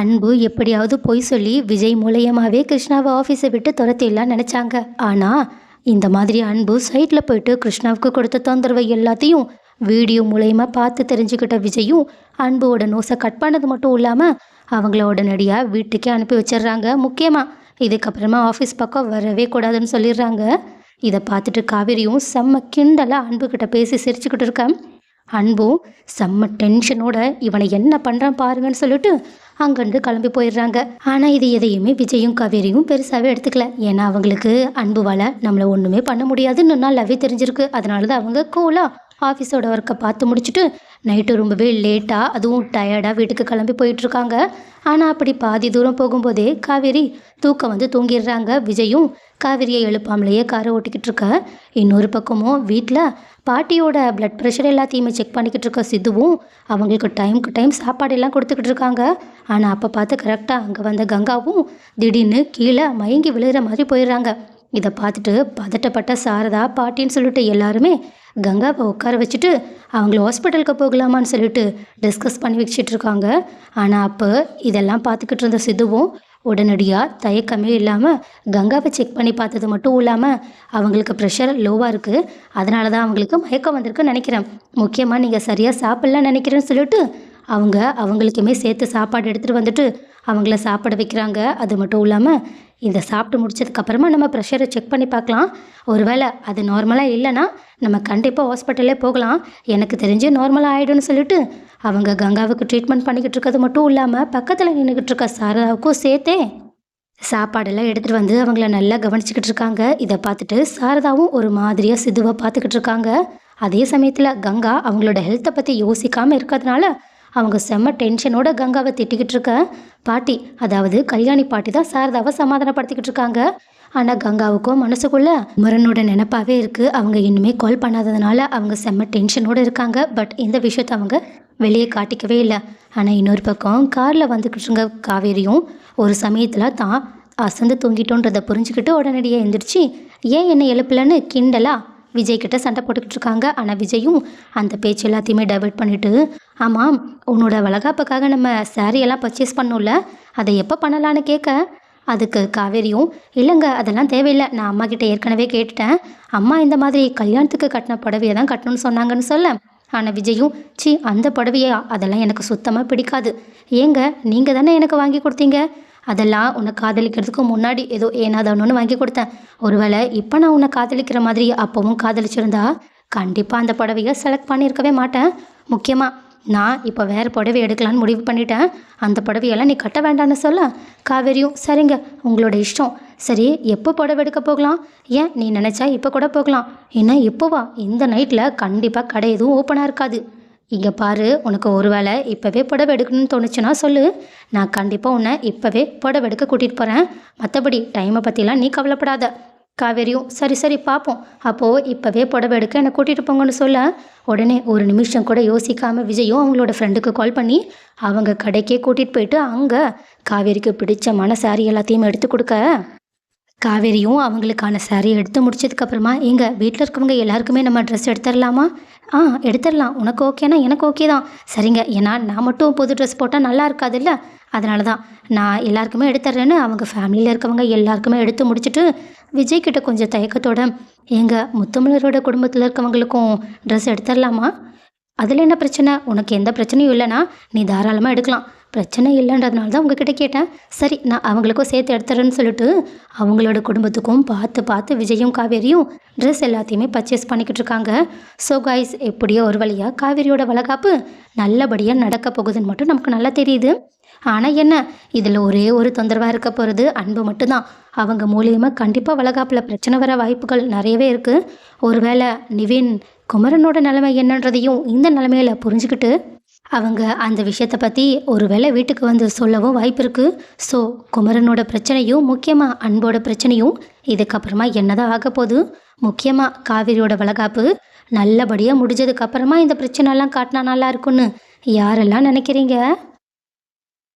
அன்பு எப்படியாவது பொய் சொல்லி விஜய் மூலியமாகவே கிருஷ்ணாவை ஆஃபீஸை விட்டு துரத்திடலாம் நினச்சாங்க. ஆனால் இந்த மாதிரி அன்பு சைட்டில் போயிட்டு கிருஷ்ணாவுக்கு கொடுத்த தொந்தரவை எல்லாத்தையும் வீடியோ மூலயமா பார்த்து தெரிஞ்சுக்கிட்ட விஜயும் அன்புவோட நோஸை கட் பண்ணது மட்டும் இல்லாமல் அவங்கள உடனடியாக வீட்டுக்கே அனுப்பி வச்சிடுறாங்க. முக்கியமாக இதுக்கப்புறமா ஆஃபீஸ் பக்கம் வரவே கூடாதுன்னு சொல்லிடுறாங்க. இதை பார்த்துட்டு காவேரியும் செம்ம கிண்டலாக அன்புக்கிட்ட பேசி சிரிச்சுக்கிட்டு இருக்கேன். அன்பும் செம்ம டென்ஷனோட இவனை என்ன பண்ணுறான் பாருங்கன்னு சொல்லிட்டு அங்கேருந்து கிளம்பி போயிடுறாங்க. ஆனால் இது எதையுமே விஜயும் காவேரியும் பெருசாகவே எடுத்துக்கல. ஏன்னா அவங்களுக்கு அன்புவால் நம்மளை ஒன்றுமே பண்ண முடியாதுன்னு நல்லாவே தெரிஞ்சிருக்கு. அதனால தான் அவங்க கூலாக ஆஃபீஸோட ஒர்க்கை பார்த்து முடிச்சுட்டு நைட்டு ரொம்பவே லேட்டாக அதுவும் டயர்டாக வீட்டுக்கு கிளம்பி போயிட்டுருக்காங்க. ஆனால் அப்படி பாதி தூரம் போகும்போதே காவேரி தூக்கம் வந்து தூங்கிடுறாங்க. விஜயும் காவேரியை எழுப்பாமலேயே காரை ஓட்டிக்கிட்டு இருக்க. இன்னொரு பக்கமும் வீட்டில் பாட்டியோட பிளட் ப்ரெஷர் எல்லாத்தையுமே செக் பண்ணிக்கிட்டு இருக்க சித்துவும் அவங்களுக்கு டைமுக்கு டைம் சாப்பாடெல்லாம் கொடுத்துக்கிட்டு இருக்காங்க. ஆனால் அப்போ பார்த்து கரெக்டாக அங்கே வந்த கங்காவும் திடீர்னு கீழே மயங்கி விழுகிற மாதிரி போயிடுறாங்க. இதை பார்த்துட்டு பதட்டப்பட்ட சாரதா பாட்டின்னு சொல்லிட்டு எல்லாருமே கங்காவை உட்கார வச்சுட்டு அவங்கள ஹாஸ்பிட்டலுக்கு போகலாமான்னு சொல்லிட்டு டிஸ்கஸ் பண்ணி வச்சுட்டு இருக்காங்க. ஆனால் அப்போ இதெல்லாம் பார்த்துக்கிட்டு இருந்த சித்துவும் உடனடியாக தயக்கமே இல்லாமல் கங்காவை செக் பண்ணி பார்த்தது மட்டும் இல்லாமல் அவங்களுக்கு ப்ரெஷர் லோவாக இருக்குது, அதனால தான் அவங்களுக்கு மயக்கம் வந்திருக்குன்னு நினைக்கிறேன், முக்கியமாக நீங்கள் சரியாக சாப்பிட்லான்னு நினைக்கிறேன்னு சொல்லிட்டு அவங்களுக்குமே சேர்த்து சாப்பாடு எடுத்துகிட்டு வந்துட்டு அவங்கள சாப்பிட வைக்கிறாங்க. அது மட்டும் இல்லாமல் இதை சாப்பிட்டு முடிச்சதுக்கப்புறமா நம்ம ப்ரெஷரை செக் பண்ணி பார்க்கலாம், ஒருவேளை அது நார்மலாக இல்லைன்னா நம்ம கண்டிப்பாக ஹாஸ்பிட்டலே போகலாம், எனக்கு தெரிஞ்சு நார்மலாக ஆகிடும்னு சொல்லிட்டு அவங்க கங்காவுக்கு ட்ரீட்மெண்ட் பண்ணிக்கிட்டு இருக்கிறது மட்டும் இல்லாமல் பக்கத்தில் நின்றுக்கிட்டு இருக்க சாரதாவுக்கும் சேர்த்தே சாப்பாடெல்லாம் எடுத்துகிட்டு வந்து அவங்கள நல்லா கவனிச்சிக்கிட்டு இருக்காங்க. இதை பார்த்துட்டு சாரதாவும் ஒரு மாதிரியாக சிதுவை பார்த்துக்கிட்டு இருக்காங்க. அதே சமயத்தில் கங்கா அவங்களோட ஹெல்த்தை பற்றி யோசிக்காமல் இருக்கிறதுனால அவங்க செம்ம டென்ஷனோட கங்காவை திட்டிக்கிட்டு இருக்க. பாட்டி, அதாவது கல்யாணி பாட்டி தான் சாரதாவை சமாதானப்படுத்திக்கிட்டு இருக்காங்க. ஆனால் கங்காவுக்கும் மனசுக்குள்ள குமரனோட நினைப்பாவே இருக்குது. அவங்க இன்னுமே கால் பண்ணாததுனால அவங்க செம்ம டென்ஷனோடு இருக்காங்க. பட் இந்த விஷயத்தை அவங்க வெளியே காட்டிக்கவே இல்லை. ஆனால் இன்னொரு பக்கம் காரில் வந்துக்கிட்டுருங்க காவேரியும் ஒரு சமயத்தில் தான் அசந்து தூங்கிட்டோன்றதை புரிஞ்சுக்கிட்டு உடனடியாக எழுந்திரிச்சு ஏன் என்னை எழுப்பலன்னு கிண்டலா விஜய்கிட்ட சண்டை போட்டுக்கிட்டு இருக்காங்க. ஆனால் விஜயும் அந்த பேச்சு எல்லாத்தையுமே டைவர்ட் பண்ணிவிட்டு, ஆமாம் உன்னோட வளகாப்புக்காக நம்ம சாரியெல்லாம் பர்ச்சேஸ் பண்ணோம்ல, அதை எப்போ பண்ணலான்னு கேட்க, அதுக்கு காவேரியும் இல்லைங்க அதெல்லாம் தேவையில்லை, நான் அம்மா கிட்டே ஏற்கனவே கேட்டுட்டேன், அம்மா இந்த மாதிரி கல்யாணத்துக்கு கட்டின புடவையை தான் கட்டணும்னு சொன்னாங்கன்னு சொல்ல. ஆனால் விஜயும் அந்த புடவையா அதெல்லாம் எனக்கு சுத்தமாக பிடிக்காது, ஏங்க நீங்கள் தானே எனக்கு வாங்கி கொடுத்தீங்க, அதெல்லாம் உன்னை காதலிக்கிறதுக்கு முன்னாடி ஏதோ ஏனாதானோன்னு வாங்கி கொடுத்தேன், ஒருவேளை இப்போ நான் உன்னை காதலிக்கிற மாதிரி அப்போவும் காதலிச்சிருந்தா கண்டிப்பாக அந்த புடவையை செலக்ட் பண்ணியிருக்கவே மாட்டேன், முக்கியமாக நான் இப்போ வேறு புடவை எடுக்கலான்னு முடிவு பண்ணிட்டேன், அந்த புடவையெல்லாம் நீ கட்ட வேண்டான்னு சொல்ல. காவேரியும் சரிங்க உங்களோட இஷ்டம், சரி எப்போ புடவை எடுக்க போகலாம், ஏன் நீ நினச்சா இப்போ கூட போகலாம், என்ன இப்போவா, இந்த நைட்டில் கண்டிப்பாக கடை எதுவும் ஓப்பனாக இருக்காது, இங்கே பாரு உனக்கு ஒருவேளை இப்போவே புடவை எடுக்கணும்னு தோணுச்சுன்னா சொல்லு, நான் கண்டிப்பாக உன்னை இப்போவே புடவை எடுக்க கூட்டிகிட்டு போகிறேன், மற்றபடி டைமை பற்றிலாம் நீ கவலைப்படாத. காவேரியும் சரி சரி பார்ப்போம், அப்போது இப்போவே புடவை எடுக்க என்னை கூட்டிகிட்டு போங்கன்னு சொல்ல. உடனே ஒரு நிமிஷம் கூட யோசிக்காமல் விஜயும் அவங்களோட ஃப்ரெண்டுக்கு கால் பண்ணி அவங்க கடைக்கே கூட்டிகிட்டு போயிட்டு அங்கே காவேரிக்கு பிடிச்சமான சாரி எல்லாத்தையும் எடுத்து கொடுக்க. காவேரியும் அவங்களுக்கான சாரியை எடுத்து முடிச்சதுக்கப்புறமா எங்கள் வீட்டில் இருக்கவங்க எல்லாருக்குமே நம்ம ட்ரெஸ் எடுத்துடலாமா, எடுத்துடலாம், உனக்கு ஓகேனா எனக்கு ஓகே தான், சரிங்க ஏன்னா நான் மட்டும் புது ட்ரெஸ் போட்டால் நல்லா இருக்காதுல்ல, அதனால தான் நான் எல்லாருக்குமே எடுத்துட்றேன்னு அவங்க ஃபேமிலியில் இருக்கவங்க எல்லாருக்குமே எடுத்து முடிச்சுட்டு விஜய்கிட்ட கொஞ்சம் தயக்கத்தோட எங்கள் முத்தமிழரோட குடும்பத்தில் இருக்கவங்களுக்கும் ட்ரெஸ் எடுத்துடலாமா, அதில் என்ன பிரச்சனை, உனக்கு எந்த பிரச்சனையும் இல்லைனா நீ தாராளமாக எடுக்கலாம், பிரச்சனை இல்லைன்றதுனால தான் உங்ககிட்ட கேட்டேன், சரி நான் அவங்களுக்கும் சேர்த்து எடுத்துறேன்னு சொல்லிட்டு அவங்களோட குடும்பத்துக்கும் பார்த்து பார்த்து விஜயும் காவேரியும் ட்ரெஸ் எல்லாத்தையுமே பர்ச்சேஸ் பண்ணிக்கிட்டு இருக்காங்க. ஸோ கைஸ் எப்படியோ ஒரு வழியாக காவேரியோட வளகாப்பு நல்லபடியாக நடக்க போகுதுன்னு மட்டும் நமக்கு நல்லா தெரியுது. ஆனால் என்ன இதில் ஒரே ஒரு தொந்தரவாக இருக்க போகிறது அன்பு மட்டும்தான், அவங்க மூலியமாக கண்டிப்பாக வளகாப்பில் பிரச்சனை வர வாய்ப்புகள் நிறையவே இருக்குது. ஒருவேளை நிவின் குமரனோட நிலைமை என்னன்றதையும் இந்த நிலைமையில் புரிஞ்சுக்கிட்டு அவங்க அந்த விஷயத்தை பற்றி ஒருவேளை வீட்டுக்கு வந்து சொல்லவும் வாய்ப்பு இருக்குது. ஸோ குமரனோட பிரச்சனையும் முக்கியமாக அன்போட பிரச்சனையும் இதுக்கப்புறமா என்னதான் ஆக போகுது, முக்கியமாக காவேரியோட வளகாப்பு நல்லபடியாக முடிஞ்சதுக்கப்புறமா இந்த பிரச்சனைலாம் காட்டினா நல்லா இருக்குன்னு யாரெல்லாம் நினைக்கிறீங்க?